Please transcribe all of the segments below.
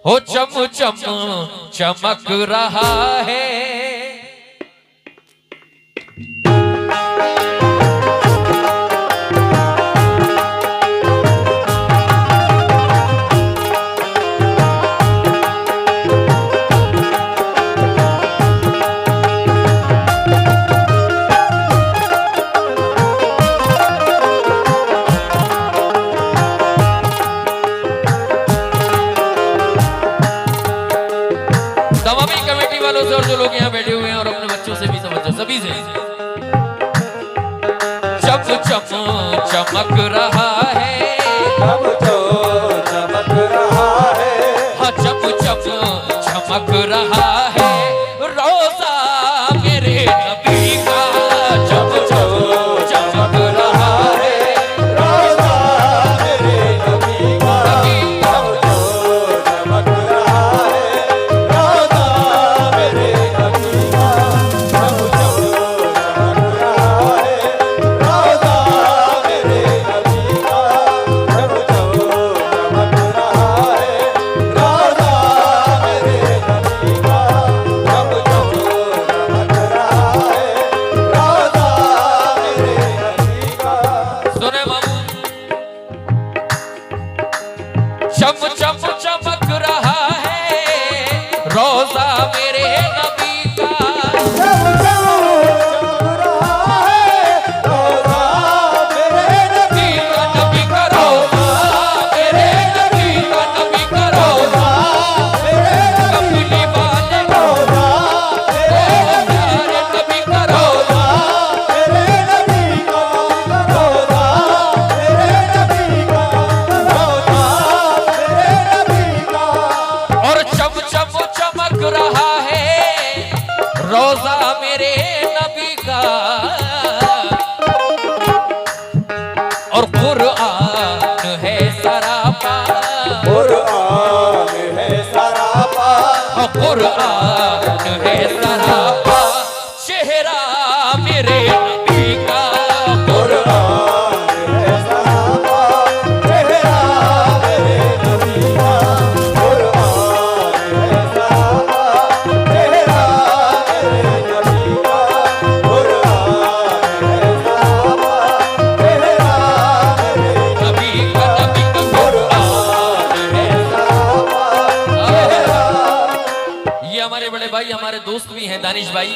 हो चम चम चमक रहा है। और जो लोग यहाँ बैठे हुए हैं और अपने बच्चों से भी समझो, सभी से चम चम चमक रहा है, चम चमक रहा है, हाँ चम चम चमक रहा है रोजा मेरे नबी का। चम चम चमक रहा है रोजा मेरे नबी का। चम चमक रहा है, रोजा मेरे नबी का। चम चमक रहा है, रोजा मेरे नबी का। चम चमक रहा है, रोजा मेरे नबी का। चम चमक रहा है, रोजा मेरे नबी का। सुने बाबू, चम चम चमक रहा है रोजा मेरे नबी का। चम चमक रहा है, रोजा मेरे नबी का। नबी का रोजा मेरे नबी का, नबी का रोजा मेरे कमली वाले रोजा मेरे प्यारे नबी का रोजा। मेरे नबी का। रोजा मेरे नबी का। रोजा मेरे नबी का। और चम चम चमक रहा है रोजा मेरे नबी का। और कुरान है सरापा, कुरान है सरापा। और कुरान है सरापा चेहरा मेरे नबी का। कुरान है सरापा, चेहरा मेरे नबी का। कुरान है सरापा, चेहरा मेरे नबी का। कुरान है सरापा, चेहरा मेरे नबी का, नबी का कुरान है सरापा, चेहरा। ये हमारे बड़े भाई, हमारे दोस्त भी हैं, दानिश भाई।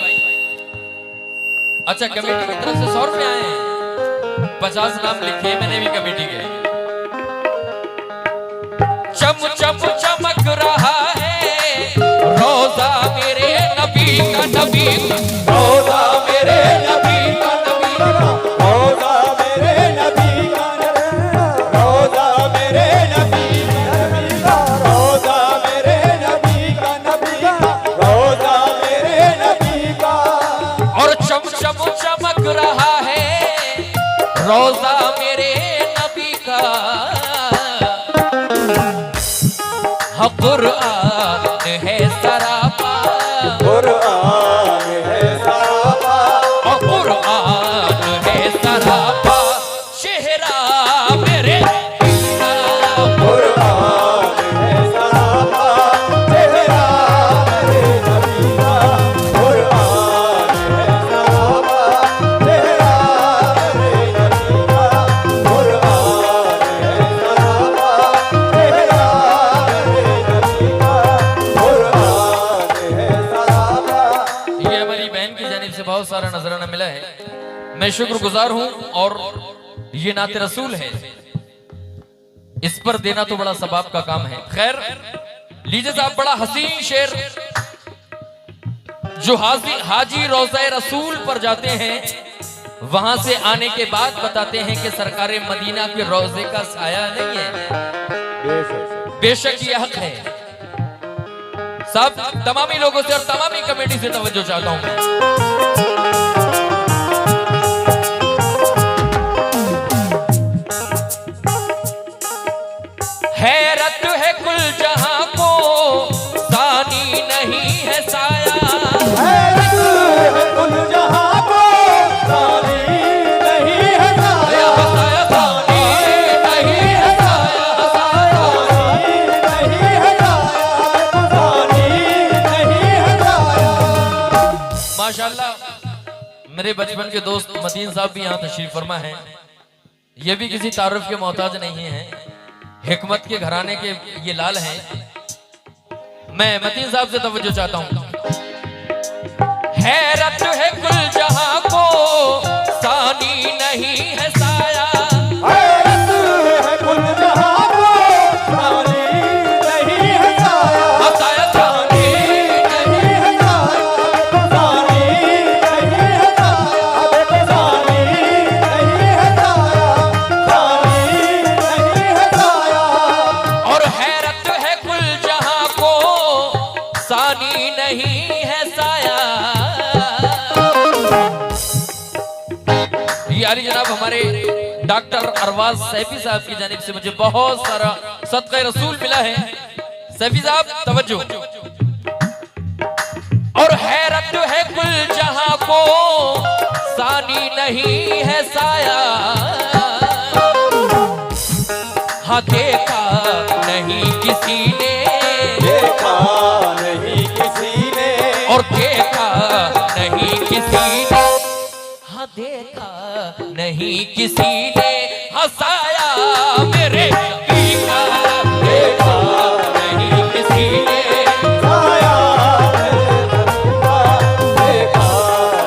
अच्छा, कमेटी की तरफ से 100 रुपए आए हैं, 50 नाम लिखे हैं मैंने भी कमेटी के। चम चम चमक रहा है रोजा मेरे नबी का, नबी का रोजा मेरे नबी का, नबी का। रोजा मेरे नबी का। रोजा मेरे नबी का। रोजा मेरे नबी का। नबी का। रोजा मेरे नबी का। और चम चम चमक रहा है रोजा मेरे नबी का। हाँ कुरान है सरापा, कुरान है सरापा। और कुरान है सरापा चेहरा मेरे नबी का। कुरान है सरापा, चेहरा मेरे नबी का। कुरान है सरापा, चेहरा मेरे नबी का। कुरान है सरापा, चेहरा मेरे नबी का। कुरान है सरापा। ये हमारी बहन की जानिब से बहुत सारा नजराना मिला है, मैं शुक्रगुजार हूं। और ये नाते रसूल है, इस पर देना तो बड़ा सबाब का काम है। खैर लीजिए साहब, बड़ा हसीन शेर जो हाजी रोज़ा रसूल पर जाते हैं, वहां से आने के बाद बताते हैं कि सरकारे मदीना के रोजे का साया नहीं है। बेशक ये हक है। सब तमामी लोगों से और तमामी कमेटी से तवज्जो चाहता हूं मैं। हैरत है कुल जहां को, सानी नहीं है साया। हैरत है कुल जहां को, सानी नहीं है साया। साया सानी नहीं है साया, साया मेरे बचपन के दोस्त मतीन साहब भी यहाँ तशरीफ फरमा है। ये भी किसी तारुफ के मोहताज नहीं है, हिकमत के घराने के ये लाल हैं। मैं मतीन साहब से तवज्जो चाहता हूँ। हैरत है कुल जहां को, सानी नहीं है साया। हैरत है कुल जहां को, सानी नहीं है साया। साया सानी नहीं है साया, सानी नहीं है साया। सानी नहीं है साया, सानी नहीं है साया। और हैरत है कुल जहां को, सानी नहीं है साया। यारी जनाब हमारे डॉक्टर अरवाज सैफी साहब की जानिब से मुझे बहुत सारा सदका रसूल मिला है। सैफी साहब तवज्जो। और हैरत है कुल जहां को, सानी नहीं है साया। हाँ देखा नहीं किसी ने, देखा नहीं किसी ने, और देखा नहीं किसी ने, हाँ देखा नहीं किसी ने हंसाया मेरे नबी का। देखा नहीं किसी ने, साया मेरे नबी का। देखा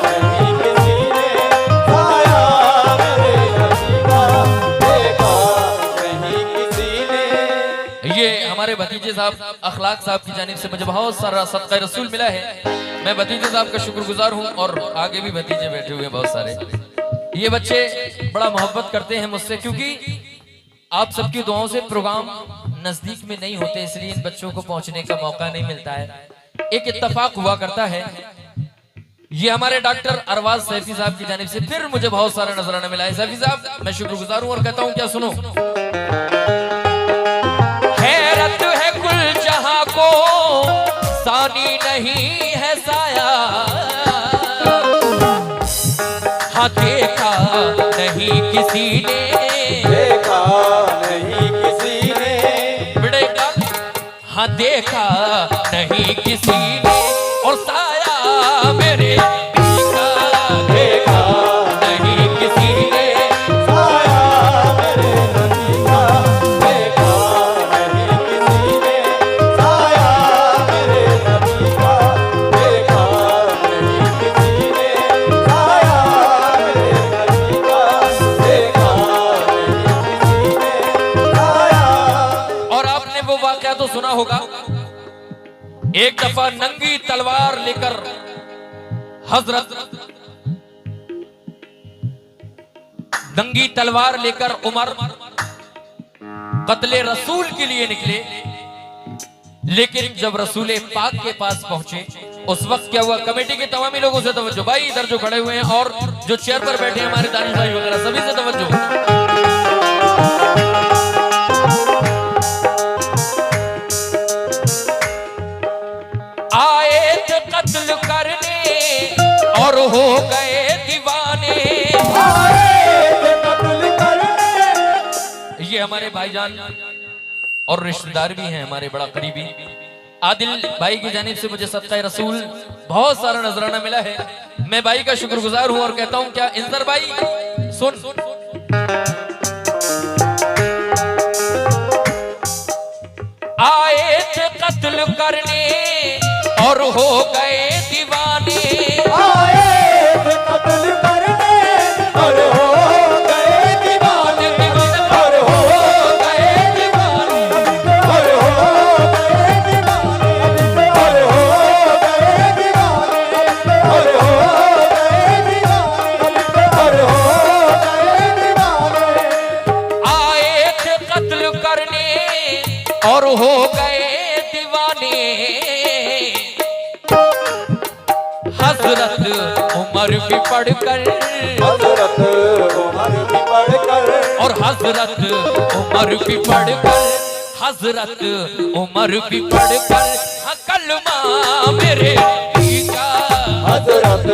नहीं किसी ने, साया मेरे नबी का। देखा नहीं किसी ने। ये हमारे भतीजे साहब अखलाक साहब की जानिब से मुझे बहुत सारा सदका रसूल मिला है। मैं भतीजे साहब का शुक्रगुजार हूँ और आगे भी भतीजे बैठे हुए हैं बहुत सारे। ये बच्चे बड़ा मोहब्बत करते हैं मुझसे, क्योंकि आप सबकी दुआओं से प्रोग्राम नजदीक में नहीं होते, इसलिए इन बच्चों को पहुंचने का मौका नहीं मिलता है। एक इत्तेफाक हुआ करता है, ये हमारे डॉक्टर अरवाज सैफी साहब की जानिब से फिर मुझे बहुत सारा नजराना मिला है। सैफी साहब मैं शुक्रगुजार हूँ और कहता हूँ क्या सुनो। हैरत है कुल जहां को, सानी नहीं है साया। हाँ देखा नहीं किसी ने, देखा नहीं किसी ने, बेटा हाँ देखा नहीं किसी ने। और साया मेरे नबी का, देखा नहीं किसी ने, साया मेरे नबी का। देखा नहीं किसी ने, साया मेरे नबी का। देखा नहीं किसी ने, साया मेरे नबी का। देखा नहीं किसी ने, साया। और आपने वो वाकया तो सुना होगा, एक दफा नंगी तलवार लेकर हजरत, नंगी तलवार लेकर उमर कत्ले रसूल के लिए निकले। लेकिन जब रसूल पाक के पास पहुंचे उस वक्त क्या हुआ। कमेटी के तमामी लोगों से तवज्जो, भाई इधर जो खड़े हुए हैं और जो चेयर पर बैठे हैं हमारे दानिश भाई वगैरह, सभी से तवज्जो। आए थे कत्ल करने और हो गए दीवाने। ये हमारे भाईजान और रिश्तेदार भी हैं हमारे, बड़ा करीबी आदिल भाई की जानिब से मुझे सदका रसूल बहुत सारा नजराना मिला है। मैं भाई का शुक्रगुजार हूं और कहता हूं क्या इंदर भाई सुन। आए थे कत्ल करने और हो गए दीवाने। आए थे कत्ल करने और हो गए दीवाने। और हो गए दीवाने। और हो गए दीवाने। और हो गए दीवाने। और हो गए दीवाने। और हो गए दीवाने। आए थे कत्ल करने और हो गए दीवाने। हजरत उमर भी पढ़कर, हजरत उमर भी पढ़कर, और हजरत उमर भी पढ़कर, हजरत उमर भी पढ़कर हाँ कलमा मेरे नबी का। हजरत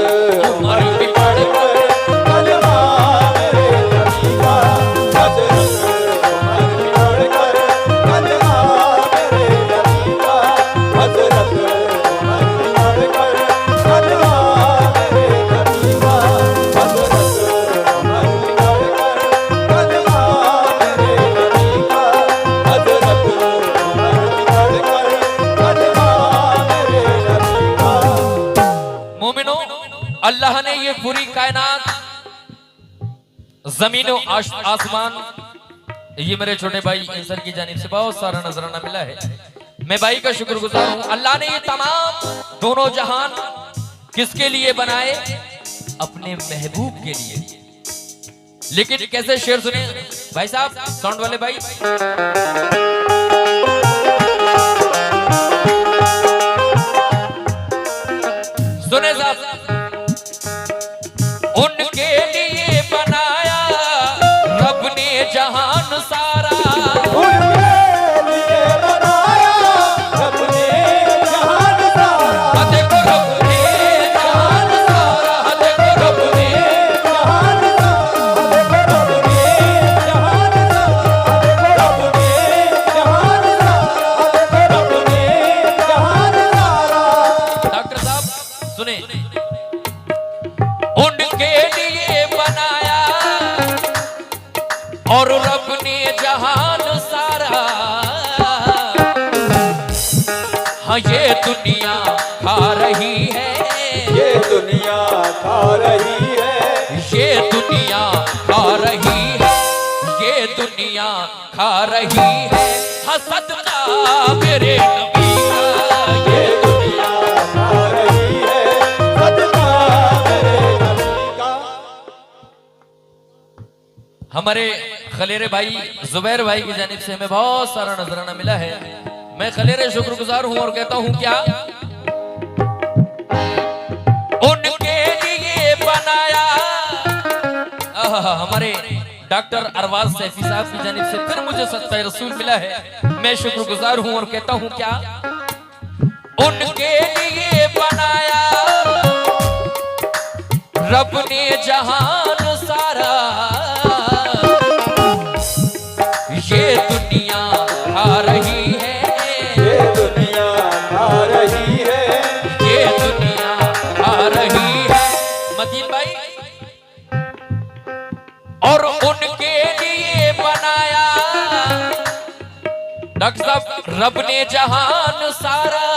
उमर भी पढ़कर, कलमा मेरे नबी का। हजरत उमर भी पढ़कर, कलमा मेरे नबी का। हजरत उमर भी पढ़कर, कलमा मेरे नबी का। जमीन और आसमान, ये मेरे छोटे भाई इंसर की जानिब से बहुत सारा नजराना मिला है। मैं भाई का शुक्रगुजार हूँ। अल्लाह ने ये तमाम दोनों जहान किसके लिए बनाए? अपने महबूब के लिए। लेकिन कैसे शेर सुने भाई साहब, साउंड वाले भाई। सुने साहब, उनके लिए बनाया रब ने जहान सारा, उनके लिए बनाया रब ने जहान सारा। देखो रब ने जहान सारा, देखो रब ने जहान सारा, रब ने जहान सारा, रब ने जहान सारा, रब ने जहान सारा। डॉक्टर साहब सुने, उनके लिए बनाया और रब ने जहान सारा। हाँ ये दुनिया खा रही है, ये दुनिया खा रही है, ये दुनिया खा रही है, ये दुनिया खा रही है। हाँ सदका मेरे नबी का, ये दुनिया खा रही है, सदका मेरे नबी का। हमारे खलेरे भाई जुबैर भाई की जानिब से हमें बहुत सारा नजराना मिला है। मैं खलेरे शुक्रगुजार हूं और कहता हूं क्या? उनके लिए बनाया। हमारे डॉक्टर अरवाज सैफी साहब की जानिब से फिर मुझे सत्ता रसूल मिला है। मैं शुक्रगुजार हूं और कहता हूं क्या? उनके लिए बनाया रब ने जहान सारा। ये दुनिया खा रही है, ये दुनिया खा रही है, ये दुनिया खा रही है। मतीन भाई, और उनके लिए बनाया डॉक्टर साहब रब ने जहान सारा।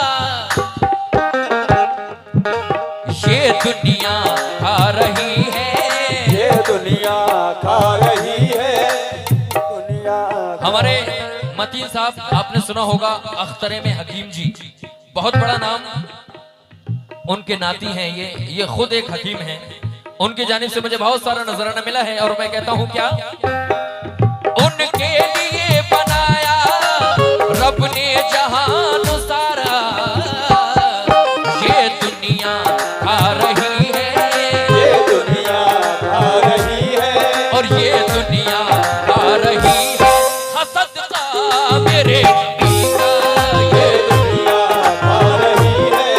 ये दुनिया खा रही है, ये दुनिया खा रही है, दुनिया। हमारे मतीन साहब आपने सुना होगा अख्तरे में हकीम जी, बहुत बड़ा नाम, उनके नाती हैं ये खुद एक हकीम हैं। उनकी जानिब से मुझे बहुत सारा नजराना मिला है और मैं कहता हूं क्या? उनके लिए बनाया रब ने जहान सारा। ये दुनिया खा रही है, ये दुनिया खा रही है, और ये दुनिया खा रही है। हसद का मेरे नबी का, ये दुनिया खा रही है,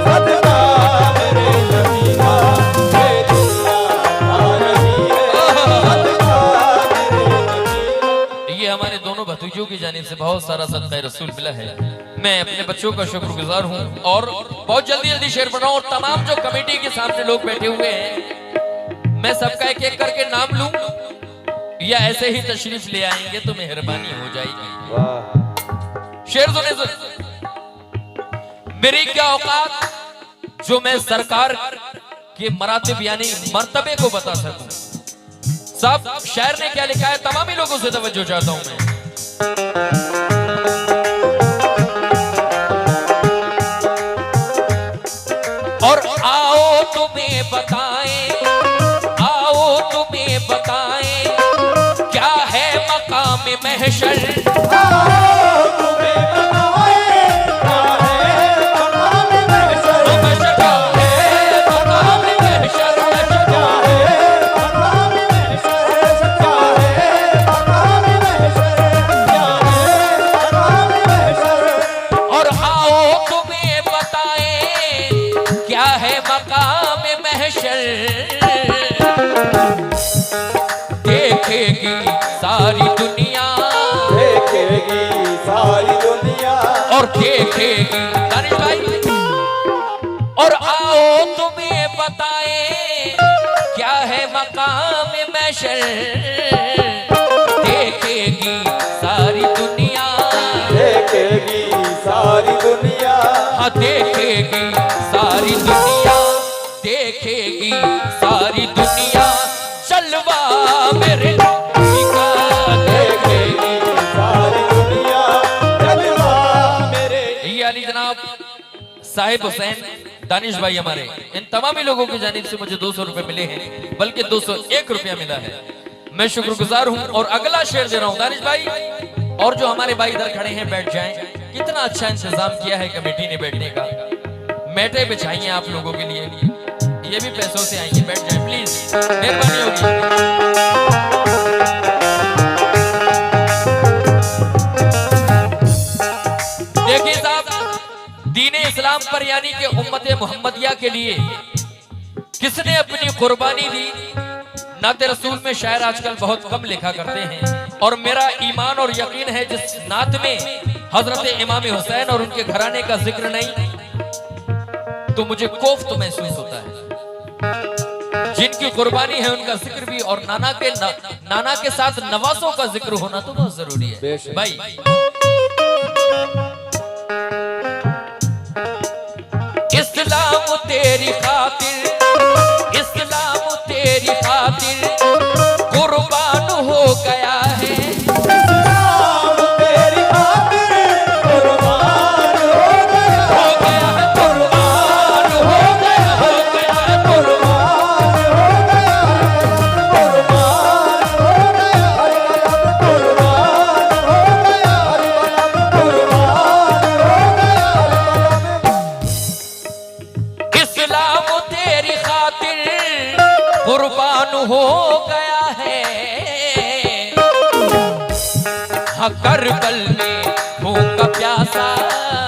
सदका मेरे नबी का। ये दुनिया खा रही है, सदका मेरे नबी का। ये हमारे दोनों भतीजों की जानिब से बहुत सारा सदका रसूल मिला है। मैं अपने बच्चों का शुक्रगुजार हूँ और बहुत जल्दी जल्दी शेर बनाऊं। और तमाम जो कमेटी के सामने लोग बैठे हुए हैं, मैं सबका एक एक करके नाम लूं या ऐसे ही तशरीफ ले आएंगे तो मेहरबानी हो जाएगी। वाह, शेर सुने सुने। मेरी क्या औकात जो मैं सरकार के मरातिब यानी मर्तबे को बता सकूं। साहब शायर ने क्या लिखा है, तमामी लोगों से तवज्जो चाहता हूं मैं। और आओ तुम्हें बताएं, आओ तुम्हें बताएं क्या है मकाम महशर। आओ तुम्हें बताए, क्या है मकाम महशर। क्या है मकाम महशर, क्या है मकाम महशर, क्या है मकाम महशर, क्या है मकाम महशर। और आओ तुम्हें बताएं क्या है मकाम महशर। देखेगी सारी दुनिया, देखेगी सारी दुनिया, और देखेगी दानिश भाई। और आओ तुम्हें बताएं क्या है मकाम महशर। देखेगी सारी दुनिया, देखेगी सारी दुनिया, हाँ देखेगी सारी दुनिया, देखेगी सारी दुनिया। जलवा मेरे साहिब हुसैन, दानिश भाई हमारे, इन तमामी लोगों की जानिब से मुझे 200 रुपए मिले हैं, बल्कि 201 रुपया मिला है। मैं शुक्रगुजार हूं। और अगला शेर दे रहा हूं दानिश भाई, और जो हमारे भाई इधर खड़े हैं बैठ जाएं। कितना अच्छा इंतजाम किया है कमेटी ने बैठने का, मैटे बिछाई हैं आप लोगों के लिए, ये भी पैसों से आएंगे, बैठ जाएं प्लीज, मेहरबानी होगी। देखिए साहब, दीने इस्लाम पर यानी कि उम्मत मोहम्मदिया के लिए किसने अपनी कुर्बानी दी? नाते रसूल में शायर आजकल बहुत कम लिखा करते हैं, और मेरा ईमान और यकीन है जिस नात में हजरत इमाम हुसैन और उनके घराने का जिक्र नहीं तो मुझे कोफ्त महसूस होता है। जिनकी कुर्बानी है उनका जिक्र भी, और नाना के साथ नवासों का जिक्र होना तो बहुत जरूरी है भाई। इस्लाम तेरी खातिर, इस्लाम तेरी खातिर कुर्बान हो गया है, इस्लाम तेरी खातिर कुर्बान हो गया है, कुर्बान हो गया, हो गया है, कुर्बान हो गया, कुर्बान हो गया, कुर्बान हो गया, कुर्बान हो गया। इस्लाम तेरी खातिर कुर्बान हो गया है। हाँ करबल में भूखा प्यासा,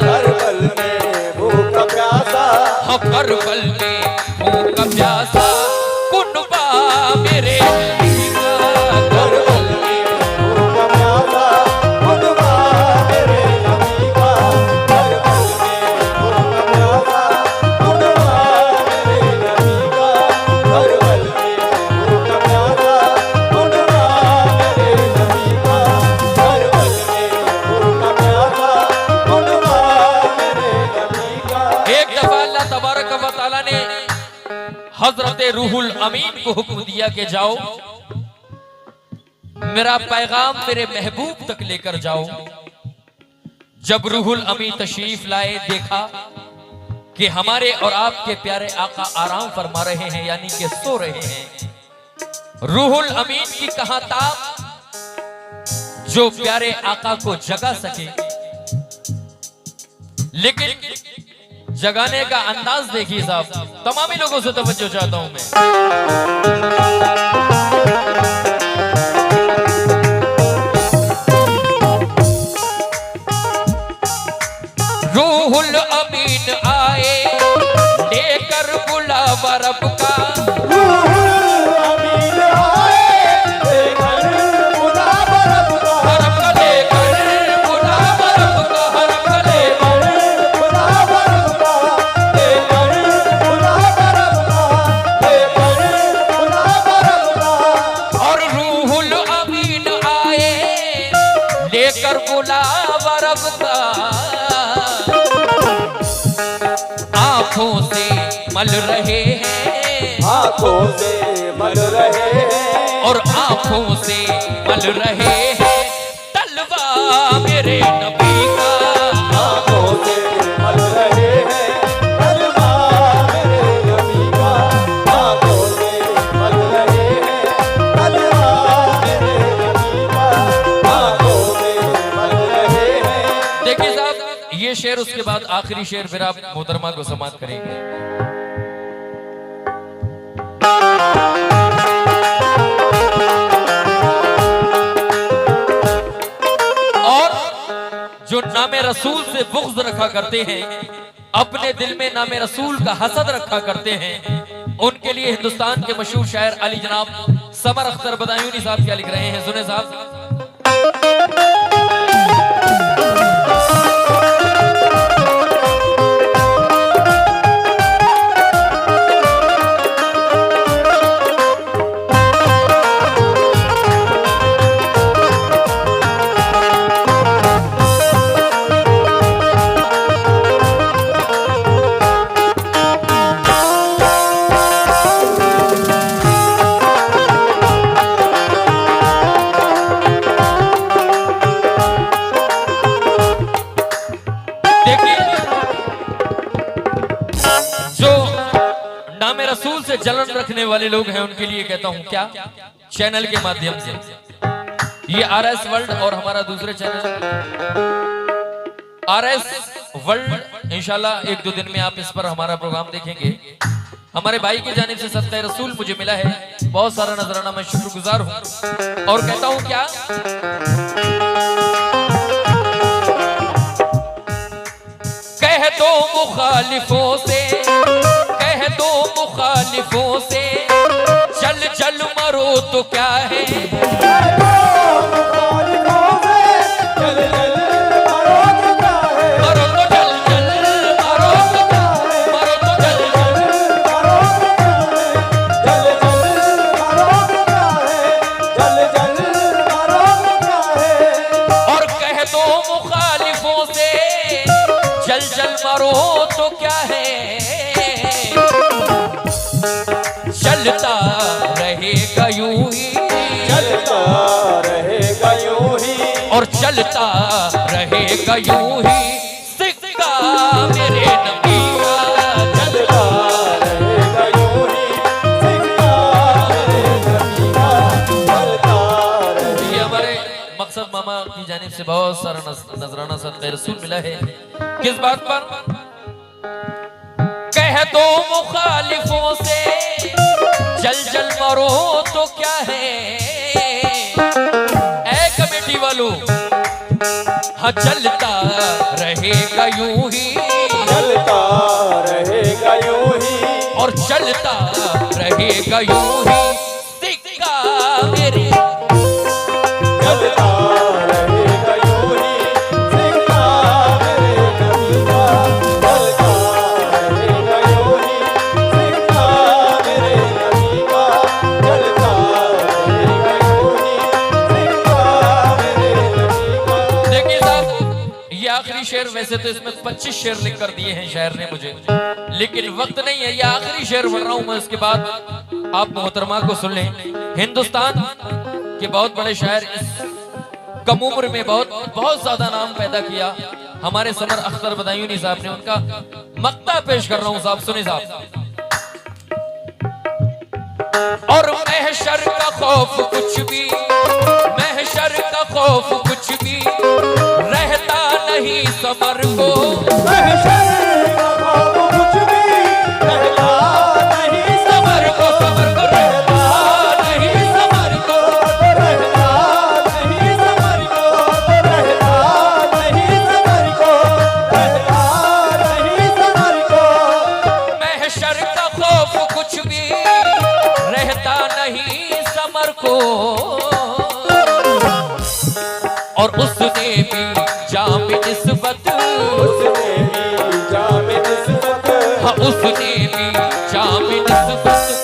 करबल में भूखा प्यासा, हाँ करबल में भूखा प्यासा, कुनबा मेरे करबल में भूखा प्यासा, कुनबा मेरे नबी का, करबल में भूखा प्यासा, कुनबा मेरे नबी का, करबल में भूखा प्यासा, कुनबा मेरे नबी का, करबल में भूखा प्यासा, कुनबा मेरे नबी का। एक दफा अल्लाह तबारक व तआला ने हजरत रूहुल अमीन को हुक्म दिया कि जाओ मेरा पैगाम मेरे महबूब तक लेकर जाओ। जब रूहुल अमीन तशरीफ लाए, देखा कि हमारे और आपके प्यारे आका आराम फरमा रहे हैं, यानी कि सो रहे हैं। रूहुल अमीन की कहां ताब जो प्यारे आका को जगा सके, लेकिन जगाने का अंदाज देखिए साहब। तमामी लोगों से तवज्जो चाहता हूं मैं। रूहुल अमीन आए लेकर बुलावा रब का, रूहुल अमीन आए लेकर बुलावा रब का, हरम का लेकर बुलावा रब का, हरम का लेकर बुलावा रब का, लेकर बुलावा रब का, लेकर बुलावा रब का। और रूहुल अमीन आए लेकर बुलावा रब का, आंखों से मल रहे हैं, आंखों से मल रहे हैं, और आंखों से मल रहे हैं तलवा मेरे नबी का, आंखों से मल रहे हैं, तलवा मेरे नबी का, आंखों से मल रहे हैं, तलवा मेरे नबी का, आंखों से मल रहे हैं। देखिए साहब, ये शेर उसके बाद आखिरी शेर फिर आप मोहतरमा को समाप्त करेंगे। और जो नामे रसूल से बुग़्ज़ रखा करते हैं, अपने दिल में नामे रसूल का हसद रखा करते हैं, उनके लिए हिंदुस्तान के मशहूर शायर अली जनाब समर अख्तर बदायूनी साहब क्या लिख रहे हैं, सुने साहब। रखने वाले लोग हैं उनके लिए कहता हूं क्या, चैनल के माध्यम से, ये RS वर्ल्ड और हमारा दूसरे चैनल RS वर्ल्ड, इंशाल्लाह एक दो दिन में आप इस पर हमारा प्रोग्राम देखेंगे। हमारे भाई की जानिब से सदका रसूल मुझे मिला है, बहुत सारा नजराना, मैं शुक्रगुजार हूं। और कहता हूं क्या, कह दो मुखालिफों से, कह दो मुखालिफों से, चल चल मरो तो क्या है, मरो तो क्या है, चलता रहेगा यूं ही, चलता रहेगा यूं ही, और चलता रहेगा यूं ही, सिक्का मेरे नबी का, चलता रहेगा यूं ही, सिक्का मेरे नबी का, चलता रहेगा। ये हमारे मकसद मामा की जानिब से बहुत सारा नजराना सदका रसूल मिला है। किस बात पर, कह दो मुखालिफों से, जल जल मरो तो क्या है, ऐ कमेटी वालों, हाँ चलता रहेगा यूं ही, चलता रहेगा यूं ही, और चलता रहेगा यूं ही, सिक्का मेरे, चलता रहेगा यूं ही, सिक्का मेरे नबी का, चलता रहेगा यूं ही, सिक्का मेरे नबी का, चलता रहेगा यूं ही, सिक्का मेरे नबी का। देखिए साहब, ये आखिरी शेर, वैसे तो इसमें 25 शेर लिख कर दिए हैं शायर ने मुझे, लेकिन वक्त नहीं है, ये आखिरी शेर पढ़ रहा हूं मैं, उसके बाद आप मोहतरमा को सुन लें। हिंदुस्तान के बहुत बड़े शायर, इस कम उम्र में बहुत ज्यादा नाम पैदा किया, हमारे समर अख्तर बदायूनी साहब ने, उनका मक्ता पेश कर रहा हूं साहब, सुने साहब। और महशर का खौफ कुछ भी, महशर का खौफ कुछ भी रहता नहीं समर को, महशर का खौफ कुछ भी रहता नहीं समर को, समर को रहता नहीं समर को, रहता नहीं समर को, रहता नहीं समर को, रहता नहीं समर को। महशर का खौफ कुछ भी रहता नहीं समर को, और उसने भी जामे निस्बत, उसने भी जामे निस्बत, हाँ उसने भी जामे निस्बत